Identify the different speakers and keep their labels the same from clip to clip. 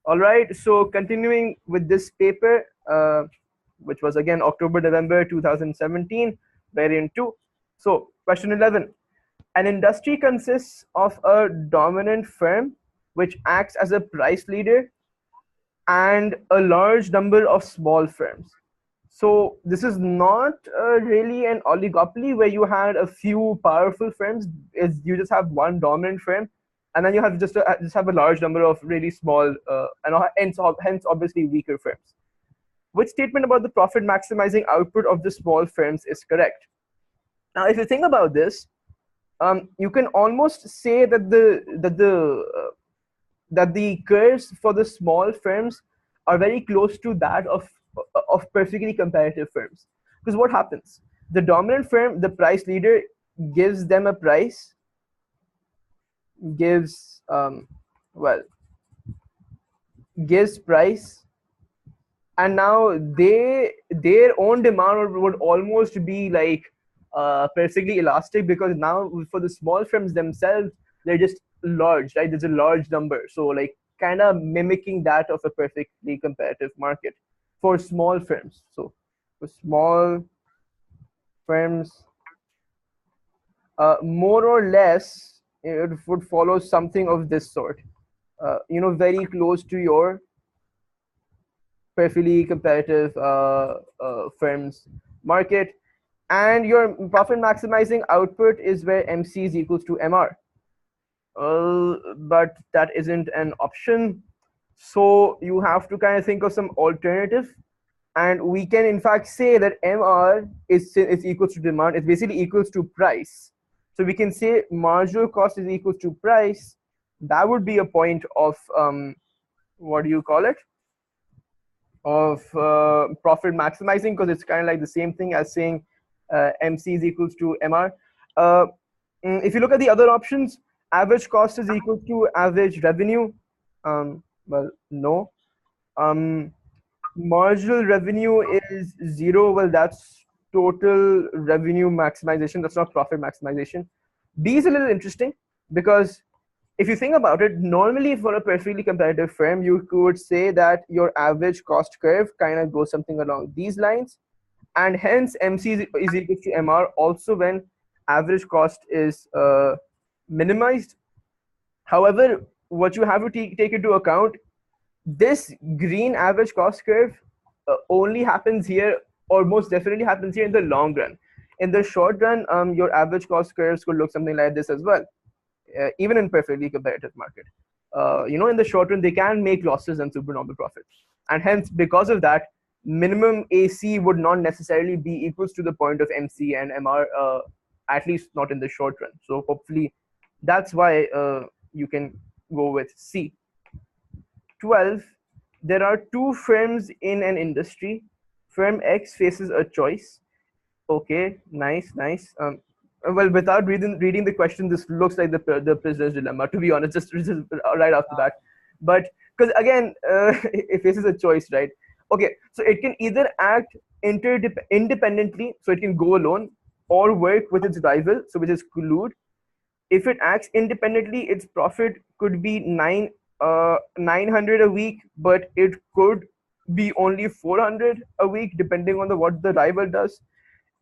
Speaker 1: All right, so continuing with this paper, which was again October-November 2017, variant 2. So question 11. An industry consists of a dominant firm which acts as a price leader and a large number of small firms. So this is not really an oligopoly where you had a few powerful firms. Is you just have one dominant firm, and then you have just have a large number of really small and hence obviously weaker firms. Which statement about the profit maximizing output of the small firms is correct? Now, if you think about this, you can almost say that the curves for the small firms are very close to that of perfectly competitive firms. Because what happens? The dominant firm, the price leader, gives them a price, gives well, gives price, and now their own demand would almost be like perfectly elastic, because now for the small firms themselves, they're just large, right? There's a large number, so like kind of mimicking that of a perfectly competitive market for small firms. So for small firms, more or less it would follow something of this sort, very close to your perfectly competitive firms market. And your profit maximizing output is where MC is equals to MR. But that isn't an option. So you have to kind of think of some alternative. And we can in fact say that MR is equals to demand. It's basically equals to price. So we can say marginal cost is equals to price. That would be a point of, what do you call it? Of profit maximizing, because it's kind of like the same thing as saying MC is equals to MR. If you look at the other options, average cost is equal to average revenue. Well, no. Marginal revenue is 0. Well, that's total revenue maximization. That's not profit maximization. B is a little interesting because if you think about it, normally for a perfectly competitive firm, you could say that your average cost curve kind of goes something along these lines, and hence MC is equal to MR also when average cost is minimized. However, what you have to take into account, this green average cost curve only happens here, or most definitely happens here in the long run. In the short run, your average cost curves could look something like this as well, even in perfectly competitive market. In the short run, they can make losses and supernormal profits. And hence, because of that, minimum AC would not necessarily be equals to the point of MC and MR, at least not in the short run. So hopefully, that's why you can go with C. 12. There are two firms in an industry. Firm X faces a choice. Okay, nice. Well, without reading the question, this looks like the prisoner's dilemma, to be honest, just right off the bat. But because again, it faces a choice, right? Okay, so it can either act independently, so it can go alone, or work with its rival, so which is collude. If it acts independently, its profit could be 900 a week, but it could be only 400 a week, depending on what the rival does.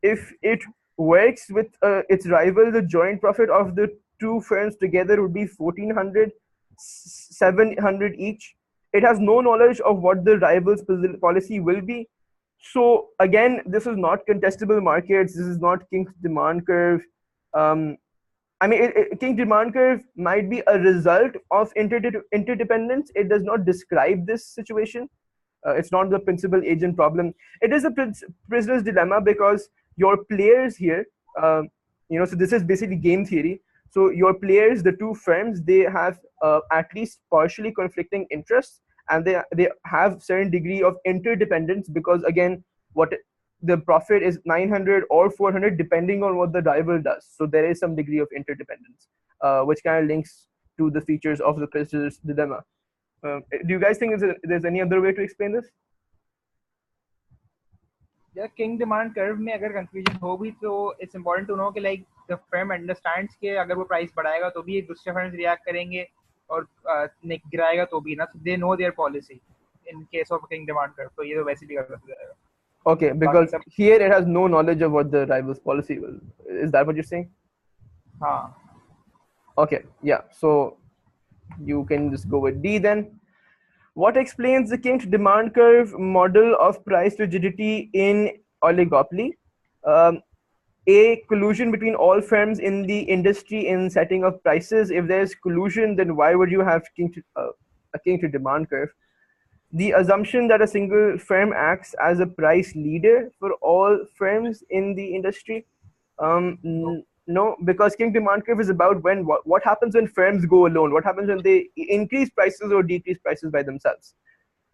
Speaker 1: If it works with its rival, the joint profit of the two firms together would be 1400, 700 each. It has no knowledge of what the rival's policy will be. So again, this is not contestable markets. This is not King's demand curve. I mean, King demand curve might be a result of interdependence. It does not describe this situation. It's not the principal agent problem. It is a prisoner's dilemma because your players here, so this is basically game theory. So your players, the two firms, they have at least partially conflicting interests, and they have certain degree of interdependence because again, what the profit is 900 or 400 depending on what the rival does. So there is some degree of interdependence, which kind of links to the features of the prisoner's dilemma. Do you guys think there's any other way to explain this?
Speaker 2: Yeah, king demand curve में अगर confusion हो भी तो it's important to know कि like the firm understands कि अगर वो price बढ़ाएगा तो भी दूसरे firms react करेंगे, और गिराएगा तो भी ना, they know their policy in case of king demand curve, तो ये तो वैसे भी गलत हो जाएगा।
Speaker 1: Okay,
Speaker 2: बाकी
Speaker 1: because
Speaker 2: सब
Speaker 1: here it has no knowledge of what the rival's policy will. Is that what you're saying?
Speaker 2: हाँ
Speaker 1: Okay, yeah. So you can just go with D then. What explains the King's demand curve model of price rigidity in oligopoly? Um, A, collusion between all firms in the industry in setting of prices. If there's collusion, then why would you have a king to demand curve? The assumption that a single firm acts as a price leader for all firms in the industry.
Speaker 2: no
Speaker 1: No, because king demand curve is about what happens when firms go alone, what happens when they increase prices or decrease prices by themselves.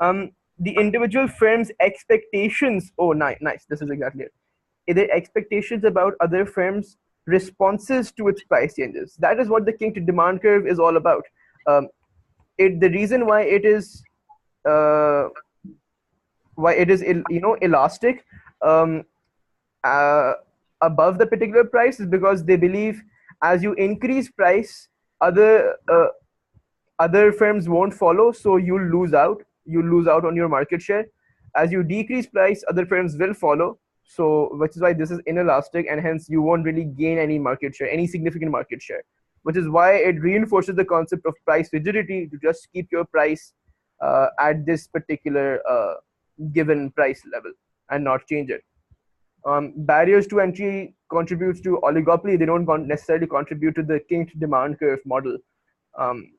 Speaker 1: The individual firm's expectations. Oh, nice. This is exactly it. Their expectations about other firms' responses to its price changes. That is what the king to demand curve is all about. The reason uh, why it is elastic um, uh, above the particular price is because they believe as you increase price, other other firms won't follow, so you'll lose out on your market share. As you decrease price, other firms will follow, so which is why this is inelastic, and hence you won't really gain any market share, any significant market share, which is why it reinforces the concept of price rigidity, to just keep your price at this particular given price level and not change it. Barriers to entry contributes to oligopoly. They don't necessarily contribute to the king demand curve model.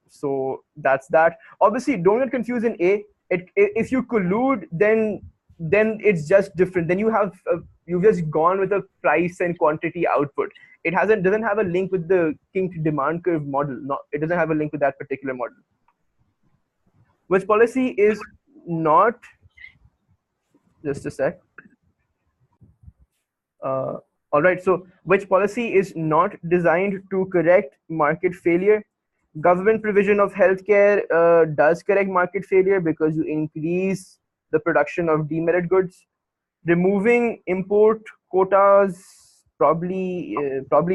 Speaker 1: So that's that. Obviously, don't get confused in A. If you collude, then it's just different. Then you've just gone with a price and quantity output. It doesn't have a link with the king demand curve model. Not it doesn't have a link with that particular model. Which policy is not, just a sec. Uh, all right. So, which policy is not designed to correct market failure? Government provision of healthcare does correct market failure because you increase the production of demerit goods. Removing import quotas, probably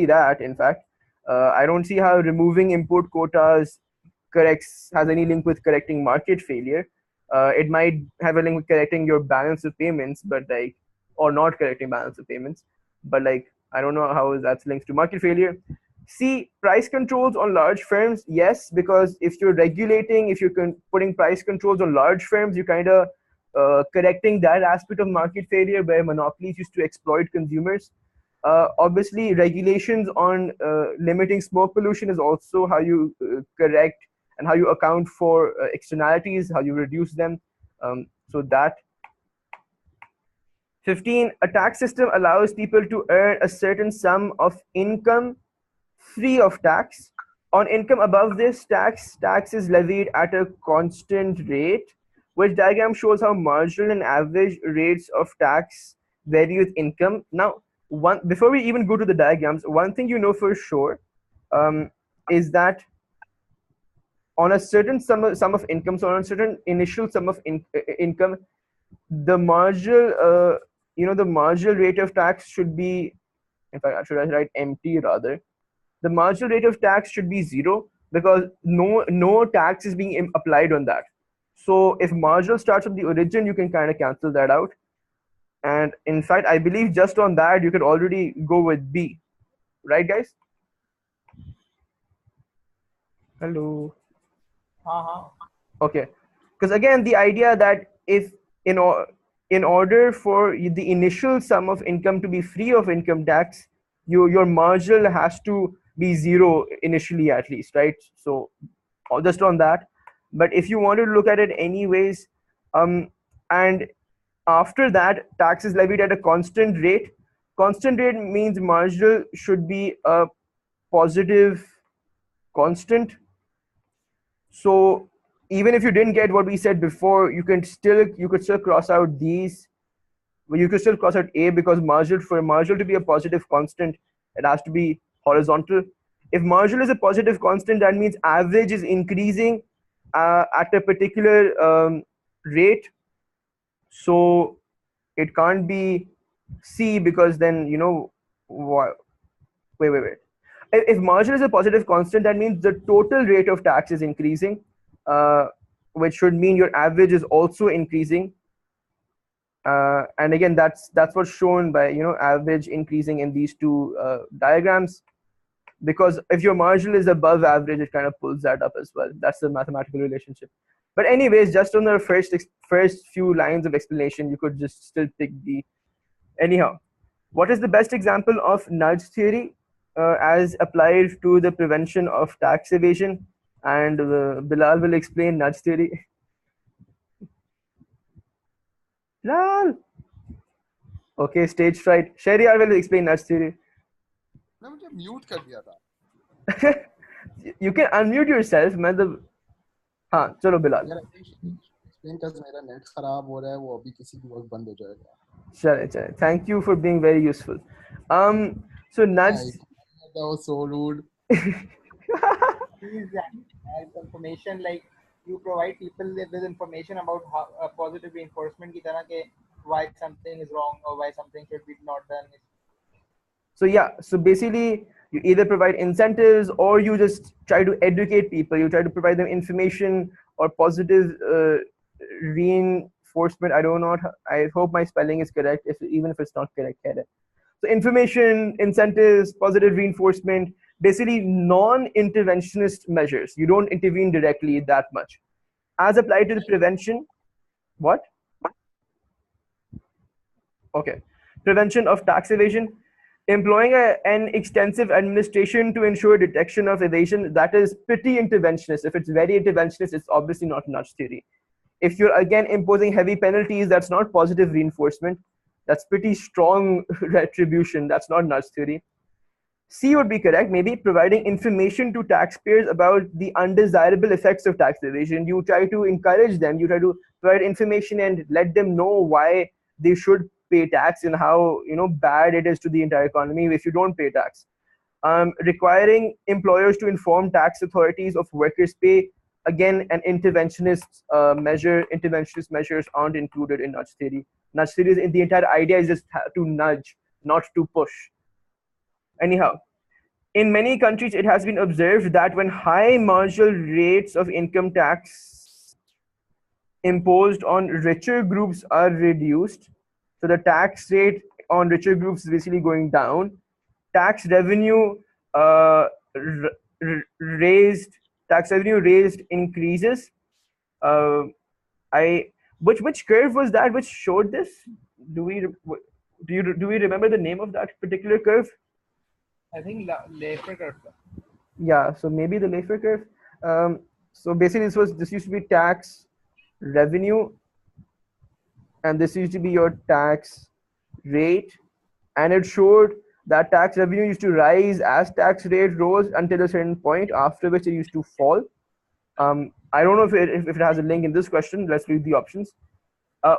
Speaker 1: that. In fact, I don't see how removing import quotas corrects has any link with correcting market failure. It might have a link with correcting your balance of payments, but like, or not correcting balance of payments, but like, I don't know how that's linked to market failure. See, price controls on large firms, yes, because if you're putting price controls on large firms, you kind of correcting that aspect of market failure where monopolies used to exploit consumers. Obviously, regulations on limiting smoke pollution is also how you correct and how you account for externalities, how you reduce them. So that 15, a tax system allows people to earn a certain sum of income free of tax. On income above this tax is levied at a constant rate, which diagram shows how marginal and average rates of tax vary with income. Now, before we even go to the diagrams, one thing you know for sure is that on a certain sum of income, so on a certain initial sum of income, the marginal, the marginal rate of tax should be, in fact, should I write MT rather? The marginal rate of tax should be zero because no tax is being applied on that. So if marginal starts with the origin, you can kind of cancel that out. And in fact, I believe just on that, you could already go with B. Right, guys? Hello.
Speaker 2: हाँ हाँ
Speaker 1: Okay. Because again, the idea that if in, in order for the initial sum of income to be free of income tax, your marginal has to be zero initially at least, right? So just on that. But if you want to look at it anyways, and after that, tax is levied at a constant rate. Constant rate means marginal should be a positive constant. So even if you didn't get what we said before, you could still cross out these. Well, you could still cross out A because for marginal to be a positive constant, it has to be horizontal. If marginal is a positive constant, that means average is increasing at a particular rate. So it can't be C because then wait. If marginal is a positive constant, that means the total rate of tax is increasing, which should mean your average is also increasing. And again, that's what's shown by average increasing in these two diagrams. Because if your marginal is above average, it kind of pulls that up as well. That's the mathematical relationship. But anyways, just on the first few lines of explanation, you could just still pick B. Anyhow, what is the best example of nudge theory as applied to the prevention of tax evasion? And Bilal will explain nudge theory. Bilal. Okay, stage fright. Shahryar will explain nudge theory.
Speaker 3: ना मुझे mute कर दिया था.
Speaker 1: You can unmute yourself. मतलब हाँ चलो बिलाल.
Speaker 3: यार explain because मेरा नेट खराब हो रहा है, वो अभी किसी की वक्त बंद हो जाएगा.
Speaker 1: चले. Thank you for being very useful. So nudge.
Speaker 3: That was so rude.
Speaker 2: Information, like you provide people with information about how positive reinforcement की तरह के why something is wrong or why something should be not done.
Speaker 1: So yeah, so basically you either provide incentives or you just try to educate people. You try to provide them information or positive reinforcement. I don't know. I hope my spelling is correct, even if it's not correct. So information, incentives, positive reinforcement, basically non-interventionist measures. You don't intervene directly that much. As applied to the prevention, what? Okay. Prevention of tax evasion. Employing an extensive administration to ensure detection of evasion, that is pretty interventionist. If it's very interventionist, it's obviously not nudge theory. If you're again imposing heavy penalties, that's not positive reinforcement. That's pretty strong retribution. That's not nudge theory. C would be correct. Maybe providing information to taxpayers about the undesirable effects of tax evasion. You try to encourage them. You try to provide information and let them know why they should pay tax and how bad it is to the entire economy if you don't pay tax. Requiring employers to inform tax authorities of workers' pay. Again, an interventionist measure. Interventionist measures aren't included in nudge theory. Nudge theory is, the entire idea is just to nudge, not to push. Anyhow, in many countries, it has been observed that when high marginal rates of income tax imposed on richer groups are reduced, so the tax rate on richer groups is basically going down. Tax revenue raised increases. Which curve was that which showed this? Do we remember the name of that particular curve?
Speaker 2: I think Laffer curve.
Speaker 1: Yeah, so maybe the Laffer curve. So basically, this used to be tax revenue, and this used to be your tax rate, and it showed that tax revenue used to rise as tax rate rose until a certain point, after which it used to fall. I don't know if it has a link in this question. Let's read the options.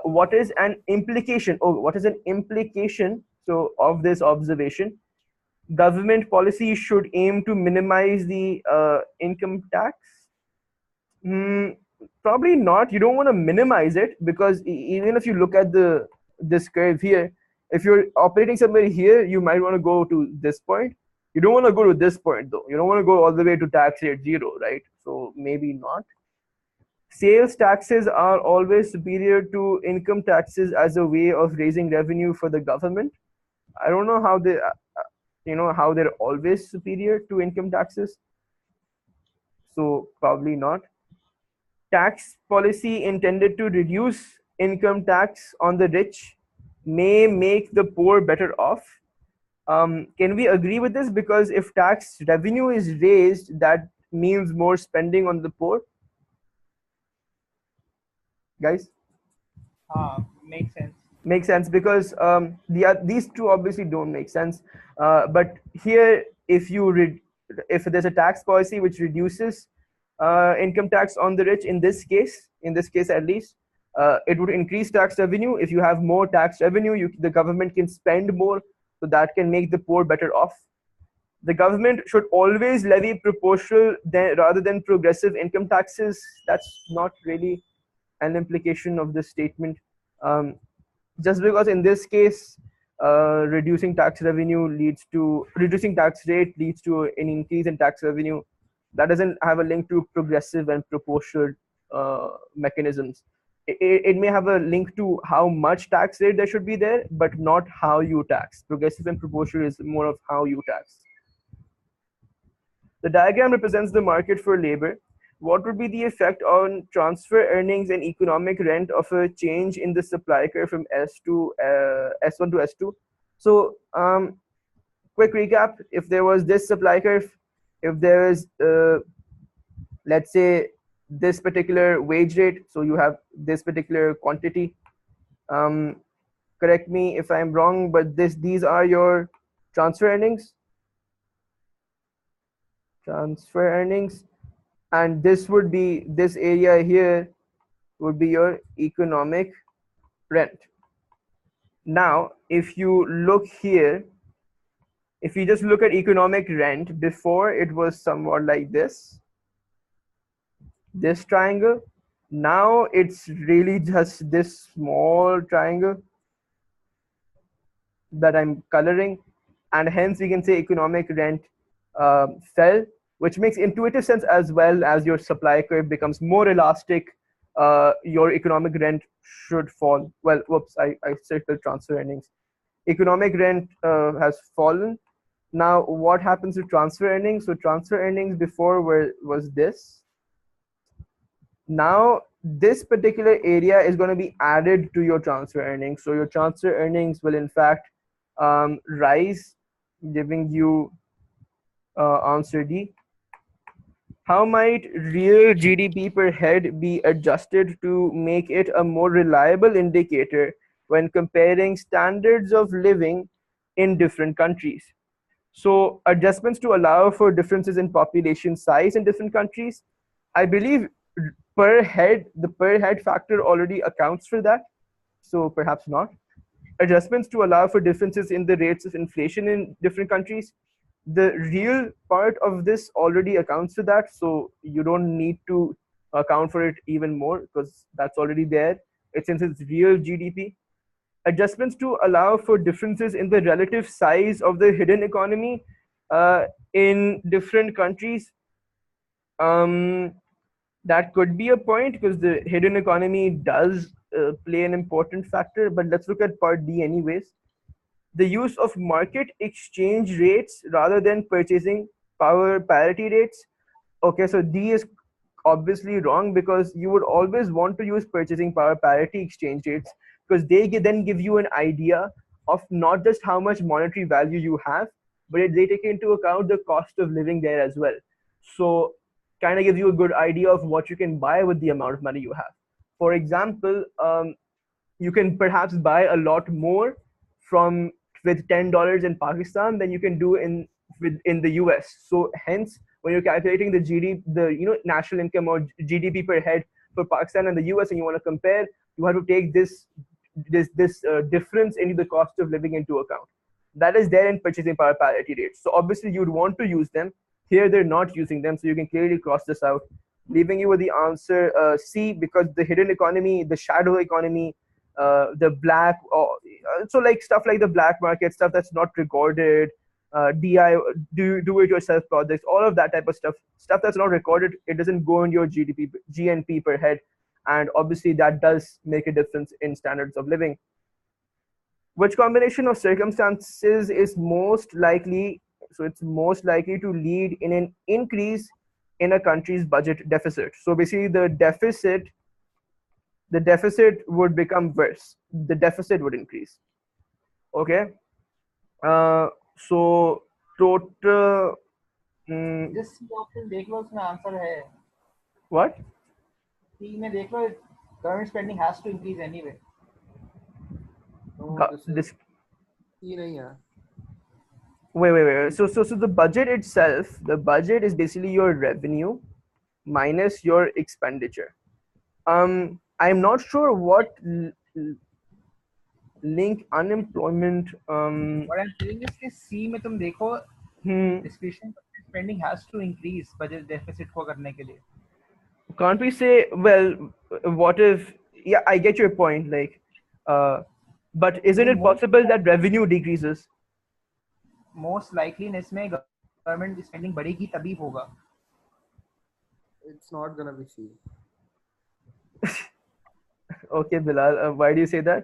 Speaker 1: What is an implication? What is an implication? So of this observation, government policy should aim to minimize the income tax. Probably not. You don't want to minimize it, because even if you look at this curve here, if you're operating somewhere here, you might want to go to this point. You don't want to go to this point though. You don't want to go all the way to tax rate 0, right? So maybe not. Sales taxes are always superior to income taxes as a way of raising revenue for the government. I don't know how they, how they're always superior to income taxes. So probably not. Tax policy intended to reduce income tax on the rich may make the poor better off. Can we agree with this? Because if tax revenue is raised, that means more spending on the poor. Guys?
Speaker 2: Makes sense.
Speaker 1: Makes sense, because these two obviously don't make sense. But here, if there's a tax policy which reduces income tax on the rich, in this case at least, it would increase tax revenue. If you have more tax revenue, the government can spend more, so that can make the poor better off. The government should always levy proportional rather than progressive income taxes. That's not really an implication of this statement. Just because in this case, reducing tax rate leads to an increase in tax revenue. That doesn't have a link to progressive and proportional mechanisms. It may have a link to how much tax rate there should be there, but not how you tax. Progressive and proportional is more of how you tax. The diagram represents the market for labor. What would be the effect on transfer earnings and economic rent of a change in the supply curve from S1 to S2? So, quick recap: if there was this supply curve, if there is, let's say, this particular wage rate, so you have this particular quantity. Correct me if I'm wrong, but these are your transfer earnings. Transfer earnings, and this area here would be your economic rent. Now, if you look here, if you just look at economic rent, before it was somewhat like this triangle. Now it's really just this small triangle that I'm coloring, and hence we can say economic rent fell, which makes intuitive sense. As well as your supply curve becomes more elastic, your economic rent should fall. Well, whoops, I circled transfer earnings. Economic rent has fallen. Now, what happens to transfer earnings? So transfer earnings before was this. Now, this particular area is going to be added to your transfer earnings. So your transfer earnings will in fact rise, giving you answer D. How might real GDP per head be adjusted to make it a more reliable indicator when comparing standards of living in different countries? So adjustments to allow for differences in population size in different countries. I believe the per head factor already accounts for that. So perhaps not. Adjustments to allow for differences in the rates of inflation in different countries. The real part of this already accounts for that. So you don't need to account for it even more because that's already there. Since it's real GDP. Adjustments to allow for differences in the relative size of the hidden economy in different countries. That could be a point because the hidden economy does play an important factor, but let's look at part D anyways. The use of market exchange rates rather than purchasing power parity rates. Okay, so D is obviously wrong because you would always want to use purchasing power parity exchange rates because then give you an idea of not just how much monetary value you have, but they take into account the cost of living there as well. So kind of gives you a good idea of what you can buy with the amount of money you have. For example, you can perhaps buy a lot more with $10 in Pakistan than you can do in the US. So hence, when you're calculating the national income or GDP per head for Pakistan and the US, and you want to compare, you have to take this difference in the cost of living into account. That is there in purchasing power parity rates. So obviously, you'd want to use them. Here, they're not using them, so you can clearly cross this out, leaving you with the answer C, because the hidden economy, the shadow economy, the black, so like stuff like the black market, stuff that's not recorded, do-it-yourself projects, all of that type of stuff that's not recorded, it doesn't go in your GNP per head, and obviously that does make a difference in standards of living. Which combination of circumstances is most likely? So it's most likely to lead in an increase in a country's budget deficit. So basically, the deficit would become worse. The deficit would increase. Okay. So total.
Speaker 2: Just C option देख लो उसमें answer है.
Speaker 1: What?
Speaker 2: C में देख लो, government spending has to increase anyway.
Speaker 3: No,
Speaker 1: this
Speaker 3: C नहीं है.
Speaker 1: Wait. So the budget itself, the budget is basically your revenue minus your expenditure. I'm not sure what link unemployment.
Speaker 2: What I'm saying is कि C में तुम देखो, discretionary spending has to increase budget deficit को करने के लिए.
Speaker 1: Can't we say, well, what if? Yeah, I get your point. Like, But isn't it possible that revenue decreases?
Speaker 2: Most likely इसमें government spending बढ़ेगी तभी होगा.
Speaker 3: It's not gonna be C.
Speaker 1: Okay, Bilal, why do you say that?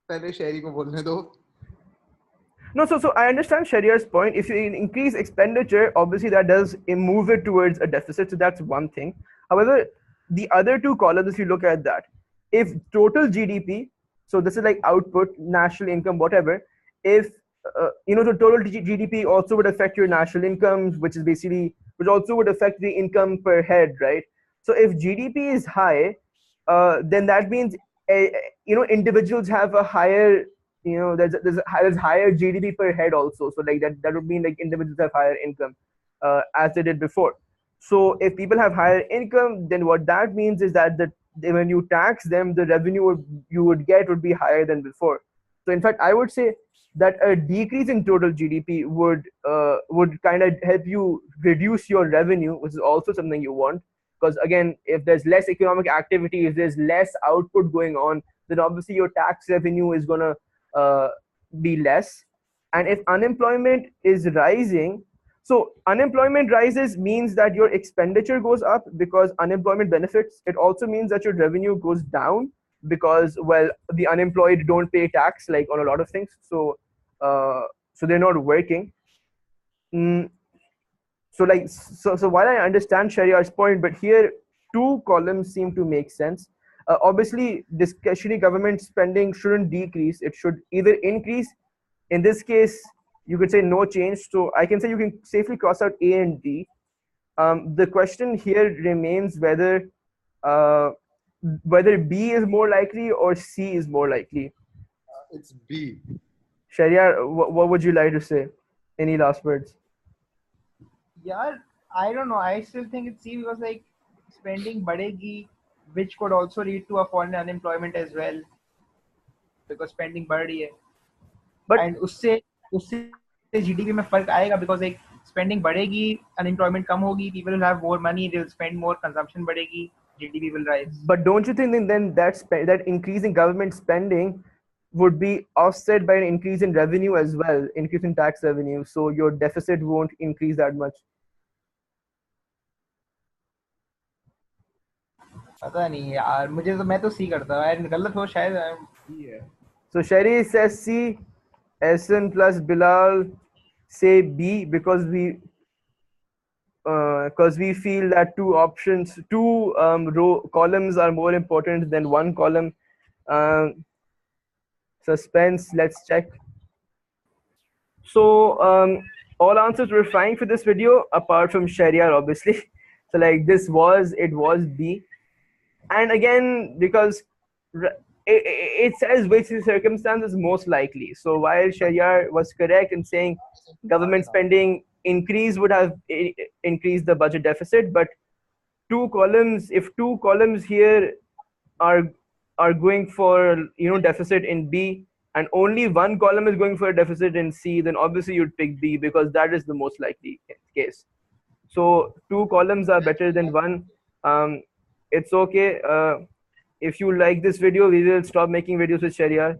Speaker 3: पहले शहरी को बोलने दो.
Speaker 1: No, so I understand Sharia's point. If you increase expenditure, obviously that does move it towards a deficit. So that's one thing. However, the other two columns, if you look at that, if total GDP, so this is like output, national income, whatever. If the total GDP also would affect your national income, which also would affect the income per head, right? So if GDP is high, then that means individuals have a higher there's higher GDP per head also. So like that would mean like individuals have higher income as they did before. So if people have higher income, then what that means is that when you tax them, the revenue you would get would be higher than before. So in fact, I would say that a decrease in total GDP would kind of help you reduce your revenue, which is also something you want. Because again, if there's less economic activity, if there's less output going on, then obviously your tax revenue is gonna be less. And if unemployment is rising, so unemployment rises means that your expenditure goes up because unemployment benefits. It also means that your revenue goes down because, well, the unemployed don't pay tax like on a lot of things. So they're not working. Mm, so while I understand Sharia's point, but here two columns seem to make sense. Obviously, discretionary government spending shouldn't decrease; it should either increase. In this case, you could say no change. So I can say you can safely cross out A and D. The question here remains uh, whether B is more likely or C is more likely.
Speaker 3: It's B.
Speaker 1: Sharia, what would you like to say? Any last words?
Speaker 2: Yeah, I don't know. I still think it's C because like spending बढ़ेगी, which could also lead to a fall in unemployment as well because spending बढ़ रही है.
Speaker 1: But
Speaker 2: And उससे GDP में फर्क आएगा because like spending बढ़ेगी, unemployment कम होगी, people will have more money, they will spend more, consumption बढ़ेगी, GDP will rise.
Speaker 1: But don't you think then that increase in government spending would be offset by an increase in revenue as well, increase in tax revenue, so your deficit won't increase that much?
Speaker 2: पता नहीं यार, मुझे तो मैं तो सी करता यार, गलत हो शायद.
Speaker 3: B.
Speaker 1: So Sherry says C, SN plus Bilal say B because we feel that two columns are more important than one column. Suspense. Let's check. So all answers were fine for this video, apart from Sharia, obviously. So like it was B, and again because it says which circumstance is most likely. So while Sharia was correct in saying government spending increase would have increased the budget deficit, but if two columns here are going for deficit in B, and only one column is going for a deficit in C, then obviously you'd pick B because that is the most likely case. So two columns are better than one. It's okay. If you like this video, we will stop making videos with Sharia.